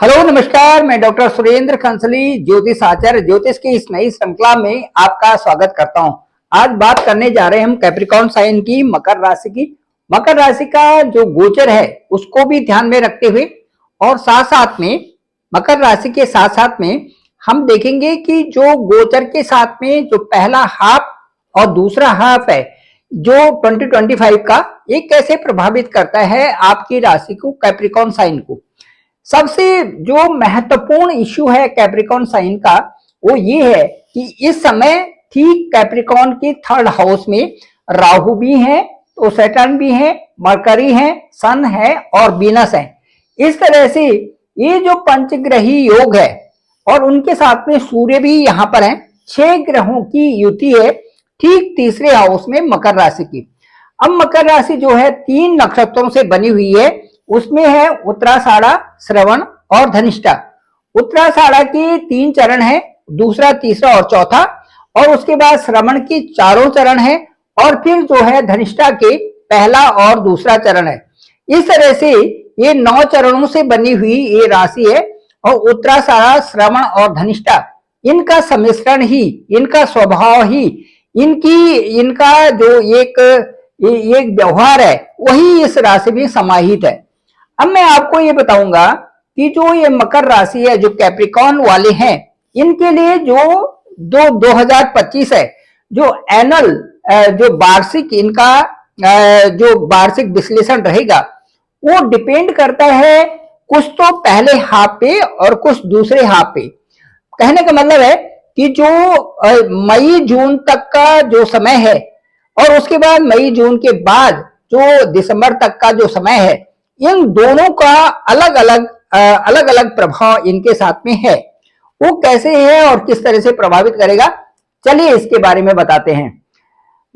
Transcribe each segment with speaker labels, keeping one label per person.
Speaker 1: Hello नमस्कार, मैं doctor Surendra खंसली ज्योतिष आचार्य ज्योतिष की इस नई श्रृंखला में आपका स्वागत करता हूं। आज बात करने जा रहे हैं हम कैप्रिकॉर्न साइन की, मकर राशि की। मकर राशि का जो गोचर है उसको भी ध्यान में रखते हुए और साथ साथ में मकर राशि के साथ साथ में हम देखेंगे कि जो गोचर के साथ में जो पहला हाफ और दूसरा हाफ है जो 2025 का, ये कैसे प्रभावित करता है आपकी राशि को, कैप्रिकॉर्न साइन को। सबसे जो महत्वपूर्ण इश्यू है कैप्रिकॉर्न साइन का वो ये है कि इस समय ठीक कैप्रिकॉर्न की थर्ड हाउस में राहु भी है, तो सैटर्न भी है, मरकरी है, सन है और वीनस है। इस तरह से ये जो पंचग्रही योग है और उनके साथ में सूर्य भी यहाँ पर है, 6 ग्रहों की युति है ठीक तीसरे हाउस में मकर राशि की। अब मकर राशि जो है 3 नक्षत्रों से बनी हुई है, उसमें है उत्तराषाढ़ा, श्रवण और धनिष्ठा। उत्तराषाढ़ा के 3 चरण है, दूसरा, तीसरा और चौथा, और उसके बाद श्रवण की 4 चरण है और फिर जो है धनिष्ठा के पहला और दूसरा चरण है। इस तरह से ये 9 चरणों से बनी हुई ये राशि है और उत्तराषाढ़ा, श्रवण और धनिष्ठा, इनका सम्मिश्रण ही, इनका स्वभाव ही, इनका जो एक व्यवहार है वही इस राशि में समाहित है। अब मैं आपको ये बताऊंगा कि जो ये मकर राशि है, जो कैप्रिकॉर्न वाले हैं, इनके लिए जो 2025 है, जो एनुअल जो वार्षिक इनका जो वार्षिक विश्लेषण रहेगा वो डिपेंड करता है कुछ तो पहले हाफ पे और कुछ दूसरे हाफ पे। कहने का मतलब है कि जो मई जून तक का जो समय है और उसके बाद मई जून के बाद जो दिसंबर तक का जो समय है, इन दोनों का अलग अलग प्रभाव इनके साथ में है। वो कैसे है और किस तरह से प्रभावित करेगा, चलिए इसके बारे में बताते हैं।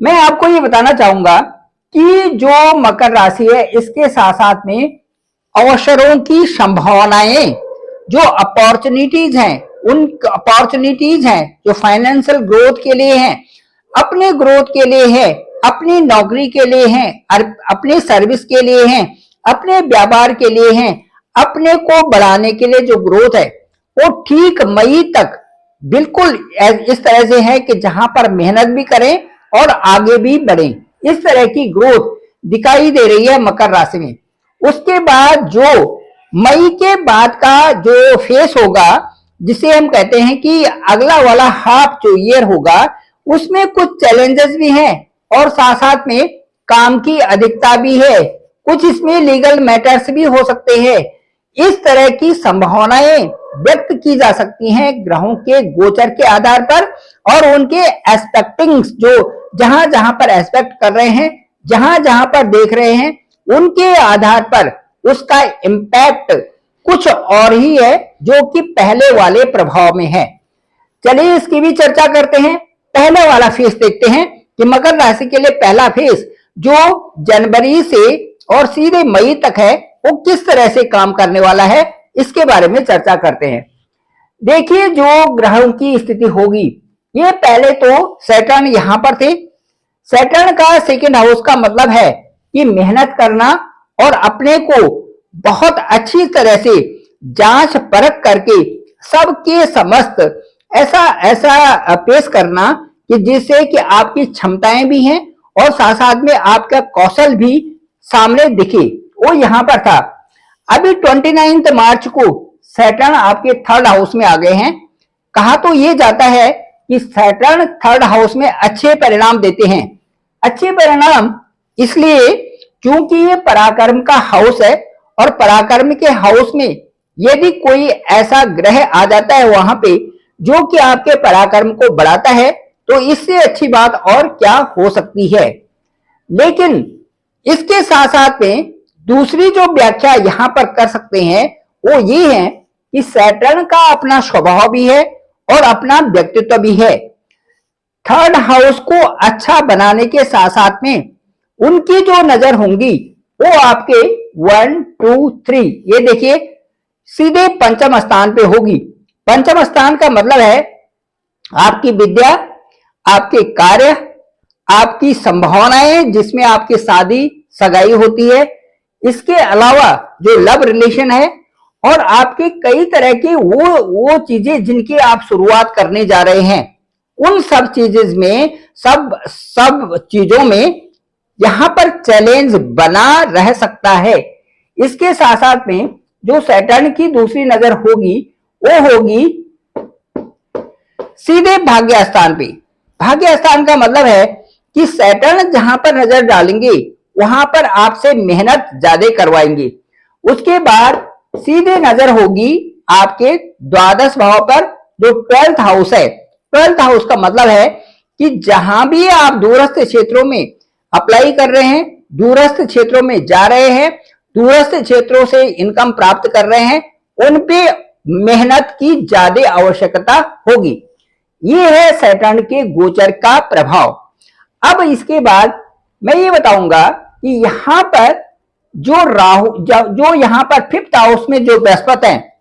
Speaker 1: मैं आपको ये बताना चाहूंगा कि जो मकर राशि है इसके साथ साथ में अवसरों की संभावनाएं, जो अपॉर्चुनिटीज हैं, उन अपॉर्चुनिटीज हैं जो फाइनेंशियल ग्रोथ के लिए हैं, अपने ग्रोथ के लिए है, अपनी नौकरी के लिए है, अपने सर्विस के लिए है, अपने व्यापार के लिए हैं, अपने को बढ़ाने के लिए जो ग्रोथ है वो ठीक मई तक बिल्कुल इस तरह से है कि जहां पर मेहनत भी करें और आगे भी बढ़ें, इस तरह की ग्रोथ दिखाई दे रही है मकर राशि में। उसके बाद जो मई के बाद का जो फेस होगा, जिसे हम कहते हैं कि अगला वाला हाफ जो ईयर होगा, उसमें कुछ चैलेंजेस भी हैं और साथ साथ में काम की अधिकता भी है, कुछ इसमें लीगल मैटर्स भी हो सकते हैं। इस तरह की संभावनाएं व्यक्त की जा सकती हैं ग्रहों के गोचर के आधार पर और उनके एस्पेक्टिंग्स, जो जहां जहां पर एस्पेक्ट कर रहे हैं, जहां जहां पर देख रहे हैं, उनके आधार पर उसका इम्पैक्ट कुछ और ही है जो कि पहले वाले प्रभाव में है। चलिए इसकी भी चर्चा करते हैं। पहले वाला फेस देखते हैं कि मकर राशि के लिए पहला फेस जो जनवरी से और सीधे मई तक है वो किस तरह से काम करने वाला है, इसके बारे में चर्चा करते हैं। देखिए जो ग्रहों की स्थिति होगी, ये पहले तो सैटर्न यहां पर थे। सैटर्न का सेकंड हाउस का मतलब है कि मेहनत करना और अपने को बहुत अच्छी तरह से जांच परख करके सबके समस्त ऐसा पेश करना कि जिससे कि आपकी क्षमताएं भी हैं और साथ साथ में आपका कौशल भी सामने दिखे, वो यहां पर था। अभी 29 मार्च को सैटर्न आपके थर्ड हाउस में आ गए हैं। कहा तो ये जाता है कि सैटर्न थर्ड हाउस में अच्छे परिणाम देते हैं। अच्छे परिणाम इसलिए क्योंकि ये पराक्रम का हाउस है और पराक्रम के हाउस में यदि कोई ऐसा ग्रह आ जाता है वहां पे जो कि आपके पराक्रम को बढ़ाता है, तो इससे अच्छी बात और क्या हो सकती है। लेकिन इसके साथ साथ में दूसरी जो व्याख्या यहां पर कर सकते हैं वो ये है कि सैटर्न का अपना स्वभाव भी है और अपना व्यक्तित्व भी है। थर्ड हाउस को अच्छा बनाने के साथ साथ में उनकी जो नजर होंगी वो आपके 1, 2, 3, ये देखिए सीधे पंचम स्थान पे होगी। पंचम स्थान का मतलब है आपकी विद्या, आपके कार्य, आपकी संभावनाएं जिसमें आपकी शादी सगाई होती है, इसके अलावा जो लव रिलेशन है और आपके कई तरह की वो चीजें जिनकी आप शुरुआत करने जा रहे हैं, उन सब चीजें में सब सब चीजों में यहां पर चैलेंज बना रह सकता है। इसके साथ साथ में जो सैटर्न की दूसरी नजर होगी वो होगी सीधे भाग्य स्थान पे। भाग्य स्थान का मतलब है कि सैटर्न जहां पर नजर डालेंगे वहां पर आपसे मेहनत ज्यादा करवाएंगे। उसके बाद सीधे नजर होगी आपके द्वादश भाव पर, जो 12th हाउस है। 12th हाउस का मतलब है कि जहां भी आप दूरस्थ क्षेत्रों में अप्लाई कर रहे हैं, दूरस्थ क्षेत्रों में जा रहे हैं, दूरस्थ क्षेत्रों से इनकम प्राप्त कर रहे हैं, उन पे मेहनत की ज्यादा आवश्यकता होगी। ये है सैटर्न के गोचर का प्रभाव। अब इसके बाद मैं ये बताऊंगा कि यहां पर जो राहु जो यहां पर 5th हाउस में जो बृहस्पति है,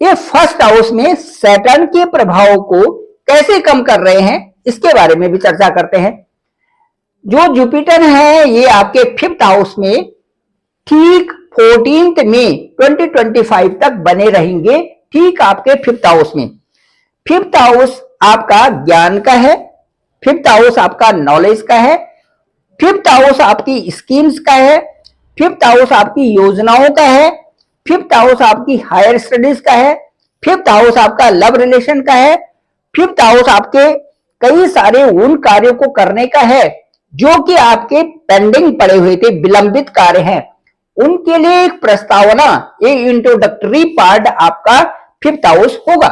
Speaker 1: ये 1st हाउस में सैटर्न के प्रभाव को कैसे कम कर रहे हैं, इसके बारे में भी चर्चा करते हैं। जो जुपिटर है ये आपके 5th हाउस में ठीक 14 मई 2025 तक बने रहेंगे, ठीक आपके 5th हाउस में। 5th हाउस आपका ज्ञान का है, 5th हाउस आपका नॉलेज का है, 5th हाउस आपकी स्कीम्स का है, 5th हाउस आपकी योजनाओं का है, 5th हाउस आपकी हायर स्टडीज का है, 5th हाउस आपका लव रिलेशन का है, 5th हाउस आपके कई सारे उन कार्यों को करने का है जो कि आपके पेंडिंग पड़े हुए थे, विलंबित कार्य हैं, उनके लिए एक प्रस्तावना, एक इंट्रोडक्टरी पार्ट आपका 5th हाउस होगा।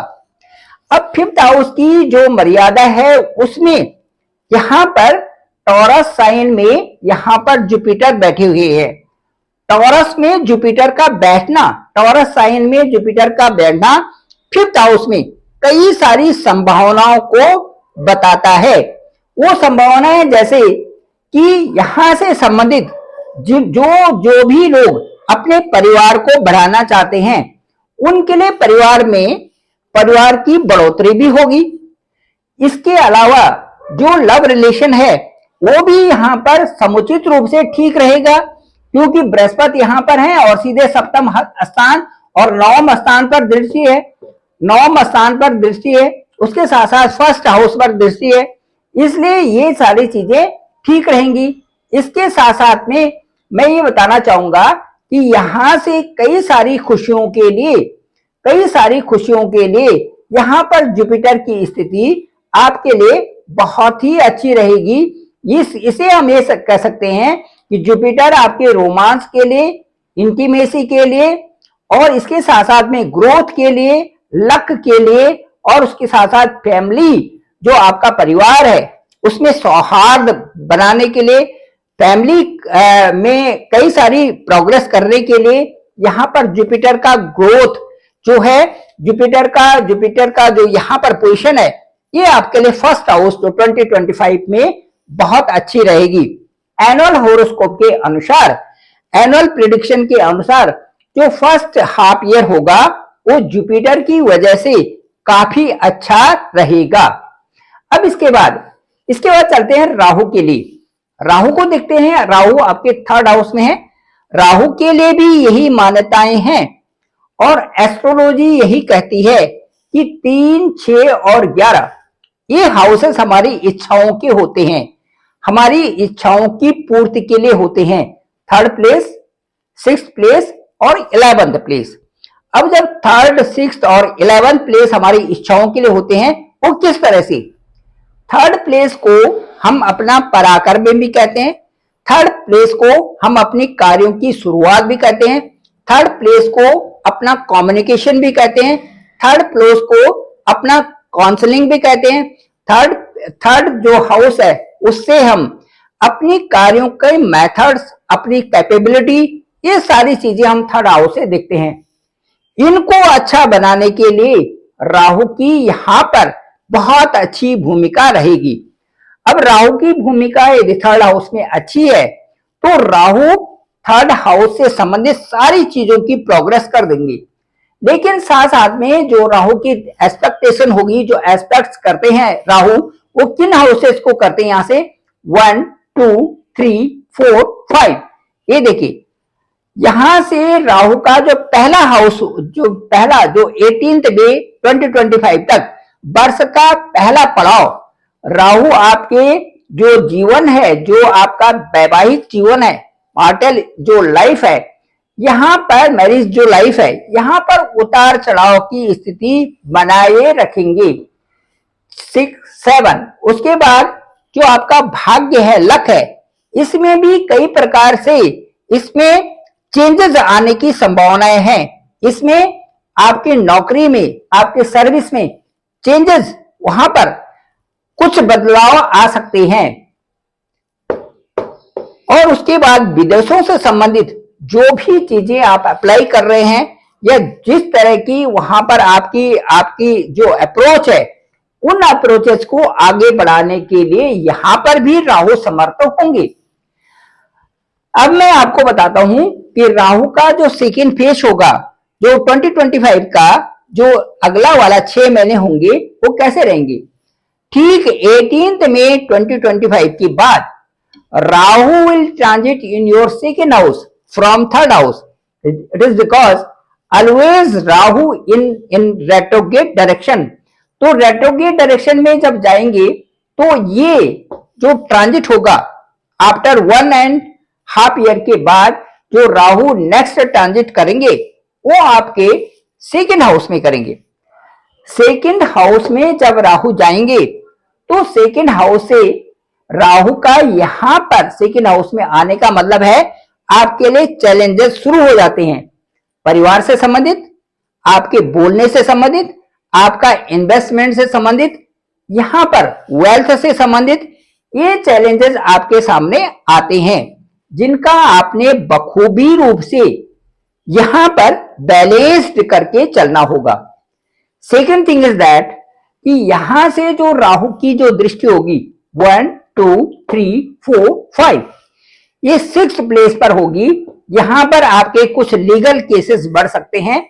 Speaker 1: अब 5th हाउस की जो मर्यादा है उसमें यहां पर टॉरस साइन में यहां पर जुपिटर बैठे हुए हैं। टॉरस में जुपिटर का बैठना, टॉरस साइन में जुपिटर का बैठना 5th हाउस में कई सारी संभावनाओं को बताता है। वो संभावनाएं जैसे कि यहां से संबंधित जो भी लोग अपने परिवार को बढ़ाना चाहते हैं, उनके लिए परिवार की बढ़ोतरी भी होगी। इसके अलावा जो लव रिलेशन है वो भी यहां पर समुचित रूप से ठीक रहेगा, क्योंकि बृहस्पति यहां पर है और सीधे सप्तम स्थान और नवम स्थान पर दृष्टि है, नवम स्थान पर दृष्टि है, उसके साथ साथ 1st हाउस पर दृष्टि है, इसलिए ये सारी चीजें ठीक रहेंगी। इसके साथ साथ में मैं ये बताना चाहूंगा कि यहां से कई सारी खुशियों के लिए यहां पर जुपिटर की स्थिति आपके लिए बहुत ही अच्छी रहेगी। इसे हम ये कह सकते हैं कि जुपिटर आपके रोमांस के लिए, इंटीमेसी के लिए और इसके साथ साथ में ग्रोथ के लिए, लक के लिए और उसके साथ साथ फैमिली, जो आपका परिवार है उसमें सौहार्द बनाने के लिए, फैमिली में कई सारी प्रोग्रेस करने के लिए यहां पर जुपिटर का ग्रोथ जो है, जुपिटर का जो यहां पर पोजीशन है, ये आपके लिए 1st हाउस जो 2025 में बहुत अच्छी रहेगी। एनुअल होरोस्कोप के अनुसार, एनुअल प्रिडिक्शन के अनुसार जो 1st हाफ ईयर होगा वो जुपिटर की वजह से काफी अच्छा रहेगा। अब इसके बाद चलते हैं राहु के लिए। राहु को देखते हैं, राहु आपके 3rd हाउस में है। राहु के लिए भी यही मान्यताएं हैं और एस्ट्रोलॉजी यही कहती है कि 3, 6 और 11 ये हाउसेस हमारी इच्छाओं के होते हैं, हमारी इच्छाओं की पूर्ति के लिए होते हैं। 3rd प्लेस, 6th प्लेस और 11th प्लेस। अब जब 3rd, 6th और 11th प्लेस हमारी इच्छाओं के लिए होते हैं, वो किस तरह से? 3rd प्लेस को हम अपना पराक्रम भी कहते हैं, 3rd प्लेस को हम अपनी कार्यों की शुरुआत भी कहते हैं, 3rd प्लेस को अपना कम्युनिकेशन भी कहते हैं, 3rd प्लेस को अपना काउंसलिंग भी कहते हैं। थर्ड जो हाउस है उससे हम अपनी कार्यों के मेथड्स, अपनी कैपेबिलिटी, ये सारी चीजें हम 3rd हाउस से देखते हैं। इनको अच्छा बनाने के लिए राहु की यहां पर बहुत अच्छी भूमिका रहेगी। अब राहु की भूमिका यदि 3rd हाउस में अच्छी है तो राहु 3rd हाउस से संबंधित सारी चीजों की प्रोग्रेस कर देंगे। लेकिन साथ साथ में जो राहु की एक्सपेक्टेशन होगी, जो एस्पेक्ट्स करते हैं राहु, वो किन हाउसेस को करते हैं? यहां से 1, 2, 3, 4, 5, ये देखिए यहां से राहु का जो पहला हाउस, जो 18 मई 2025 तक वर्ष का पहला पड़ाव राहु आपके जो जीवन है, जो आपका वैवाहिक जीवन है, मार्टल जो लाइफ है, यहां पर मैरिज जो लाइफ है, यहां पर उतार चढ़ाव की स्थिति बनाए रखेंगे। 6, 7 उसके बाद जो आपका भाग्य है, लक है, इसमें भी कई प्रकार से इसमें चेंजेस आने की संभावनाएं हैं। इसमें आपकी नौकरी में, आपके सर्विस में चेंजेस, वहां पर कुछ बदलाव आ सकते हैं। और उसके बाद विदेशों से संबंधित जो भी चीजें आप अप्लाई कर रहे हैं, या जिस तरह की वहां पर आपकी जो अप्रोच है, उन अप्रोचेस को आगे बढ़ाने के लिए यहां पर भी राहु समर्थ होंगे। अब मैं आपको बताता हूं कि राहु का जो सेकेंड फेज होगा, जो 2025 का जो अगला वाला 6 महीने होंगे, वो कैसे रहेंगे। ठीक 18 मई 2025 के बाद Rahu will transit in your second house from third house. It is because always Rahu in retrograde direction. तो रेट्रोग्रेड डायरेक्शन में जब जाएंगे तो ये जो ट्रांजिट होगा आफ्टर 1.5 ईयर के बाद, जो राहु नेक्स्ट ट्रांजिट करेंगे वो आपके सेकेंड हाउस में करेंगे। सेकेंड हाउस में जब राहु जाएंगे तो सेकेंड हाउस से राहु का यहां पर सेकेंड हाउस में आने का मतलब है आपके लिए चैलेंजेस शुरू हो जाते हैं। परिवार से संबंधित, आपके बोलने से संबंधित, आपका इन्वेस्टमेंट से संबंधित, यहां पर वेल्थ से संबंधित ये चैलेंजेस आपके सामने आते हैं, जिनका आपने बखूबी रूप से यहां पर बैलेंस्ड करके चलना होगा। सेकेंड थिंग इज दैट कि यहां से जो राहु की जो दृष्टि होगी 1, 2, 3, 4, 5, ये 6th प्लेस पर होगी। यहां पर आपके कुछ लीगल केसेस बढ़ सकते हैं।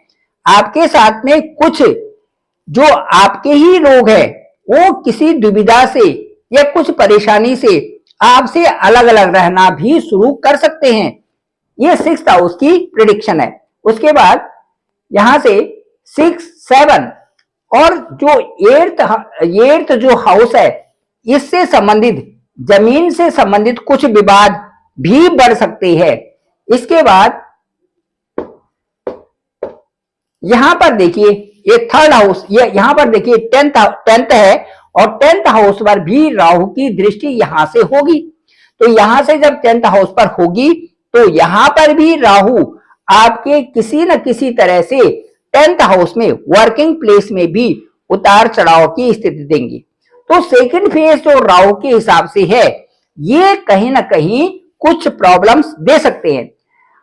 Speaker 1: आपके साथ में कुछ जो आपके ही लोग हैं वो किसी दुविधा से या कुछ परेशानी से आपसे अलग अलग रहना भी शुरू कर सकते हैं। ये 6th हाउस की प्रिडिक्शन है। उसके बाद यहां से 6, 7 और जो 8th जो हाउस है, इससे संबंधित, जमीन से संबंधित कुछ विवाद भी बढ़ सकते हैं। इसके बाद यहां पर देखिए ये थर्ड हाउस, ये यहां पर देखिए 10th है, और 10th हाउस पर भी राहु की दृष्टि यहां से होगी। तो यहां से जब 10th हाउस पर होगी तो यहां पर भी राहु आपके किसी न किसी तरह से 10th हाउस में, वर्किंग प्लेस में भी उतार चढ़ाव की स्थिति देंगे। तो सेकंड फेज जो राहु के हिसाब से है, ये कहीं ना कहीं कुछ प्रॉब्लम्स दे सकते हैं।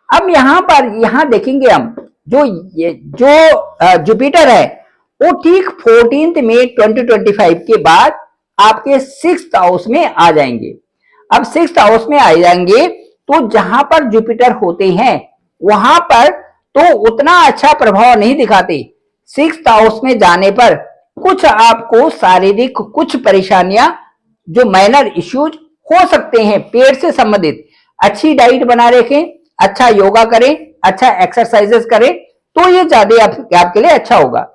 Speaker 1: अब यहां देखेंगे हम जो जुपिटर है वो ठीक 14 मई 2025 के बाद आपके 6th हाउस में आ जाएंगे। अब 6th हाउस में आ जाएंगे तो जहां पर जुपिटर होते हैं वहां पर तो उतना अच्छा प्रभाव नहीं दिखाते। 6th हाउस में जाने पर कुछ आपको शारीरिक कुछ परेशानियां, जो माइनर इश्यूज हो सकते हैं पेट से संबंधित। अच्छी डाइट बना रखें, अच्छा योगा करें, अच्छा एक्सरसाइजेस करें, तो ये ज्यादा आपके लिए अच्छा होगा।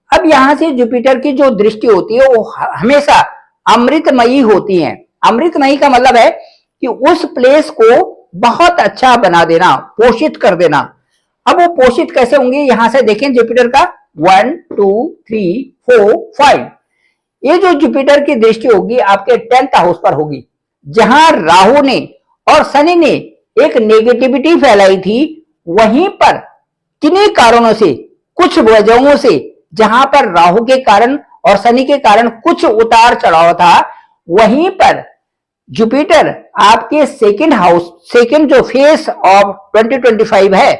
Speaker 1: अब यहां से जुपिटर की जो दृष्टि होती है वो हमेशा अमृतमयी होती है। अमृतमयी का मतलब है कि उस प्लेस को बहुत अच्छा बना देना, पोषित कर देना। अब वो पोषित कैसे होंगे, यहां से देखें जुपिटर का 1, 2, 3, 4, 5, ये जो जुपिटर की दृष्टि होगी आपके 10th हाउस पर होगी, जहां राहु ने और शनि ने एक नेगेटिविटी फैलाई थी। वहीं पर किन्हीं कारणों से, कुछ वजहों से, जहां पर राहु के कारण और शनि के कारण कुछ उतार चढ़ाव था, वहीं पर जुपिटर आपके सेकंड हाउस, सेकंड जो फेज ऑफ 2025 है,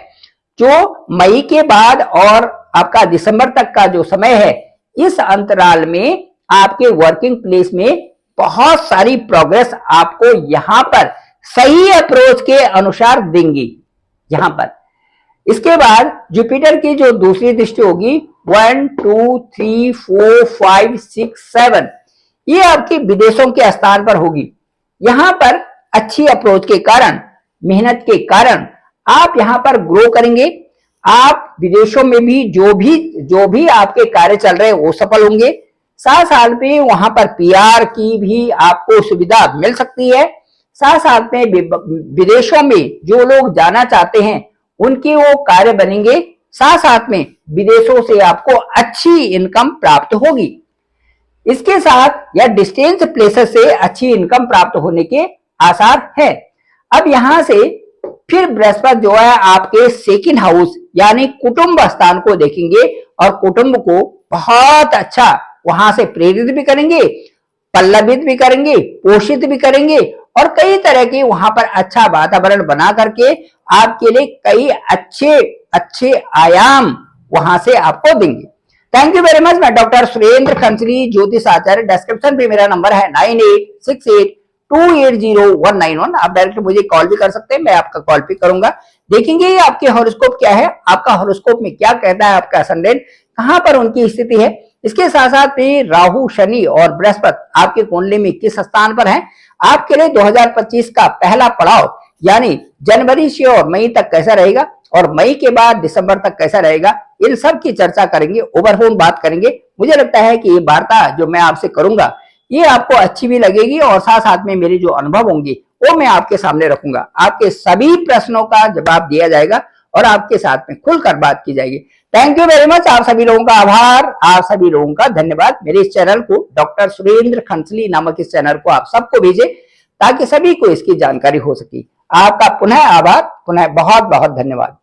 Speaker 1: जो मई के बाद और आपका दिसंबर तक का जो समय है, इस अंतराल में आपके वर्किंग प्लेस में बहुत सारी प्रोग्रेस आपको यहां पर सही अप्रोच के अनुसार देंगी। यहां पर इसके बाद जुपिटर की जो दूसरी दृष्टि होगी 1, 2, 3, 4, 5, 6, 7, ये आपके विदेशों के स्थान पर होगी। यहां पर अच्छी अप्रोच के कारण, मेहनत के कारण आप यहाँ पर ग्रो करेंगे। आप विदेशों में भी जो भी आपके कार्य चल रहे हैं वो सफल होंगे। साथ साथ में वहां पर पीआर की भी आपको सुविधा मिल सकती है। साथ साथ में विदेशों में जो लोग जाना चाहते हैं उनके वो कार्य बनेंगे। साथ साथ में विदेशों से आपको अच्छी इनकम प्राप्त होगी। इसके साथ या डिस्टेंस प्लेसेस से अच्छी इनकम प्राप्त होने के आसार है। अब यहां से फिर बृहस्पति जो है आपके सेकंड हाउस यानी कुटुंब स्थान को देखेंगे और कुटुंब को बहुत अच्छा वहां से प्रेरित भी करेंगे, पल्लवित भी करेंगे, पोषित भी करेंगे और कई तरह के वहां पर अच्छा वातावरण बना करके आपके लिए कई अच्छे अच्छे आयाम वहां से आपको देंगे। Thank you very much. मैं डॉक्टर सुरेंद्र खंसली, ज्योतिष आचार्य। डिस्क्रिप्शन पे मेरा नंबर है 9868280191। आप डायरेक्ट मुझे कॉल भी कर सकते हैं, मैं आपका कॉल भी करूंगा। देखेंगे आपके हॉरोस्कोप क्या है, आपका हॉरोस्कोप में क्या कहता है, आपका असेंडेंट कहां पर उनकी स्थिति है। इसके साथ साथ में राहु, शनि और बृहस्पति आपके कुंडली में किस स्थान पर है। आपके लिए 2025 का पहला पड़ाव यानी जनवरी से और मई तक कैसा रहेगा और मई के बाद दिसंबर तक कैसा रहेगा, इन सब की चर्चा करेंगे, ओवरफोन बात करेंगे। मुझे लगता है कि ये वार्ता जो मैं आपसे करूंगा ये आपको अच्छी भी लगेगी और साथ साथ में मेरे जो अनुभव होंगे वो मैं आपके सामने रखूंगा। आपके सभी प्रश्नों का जवाब दिया जाएगा और आपके साथ में खुलकर बात की जाएगी। Thank you very much. आप सभी लोगों का आभार, आप सभी लोगों का धन्यवाद। मेरे इस चैनल को डॉक्टर सुरेंद्र खंसली नामक इस चैनल को आप सबको भेजें ताकि सभी को इसकी जानकारी हो सके। आपका पुनः आभार, पुनः बहुत बहुत धन्यवाद।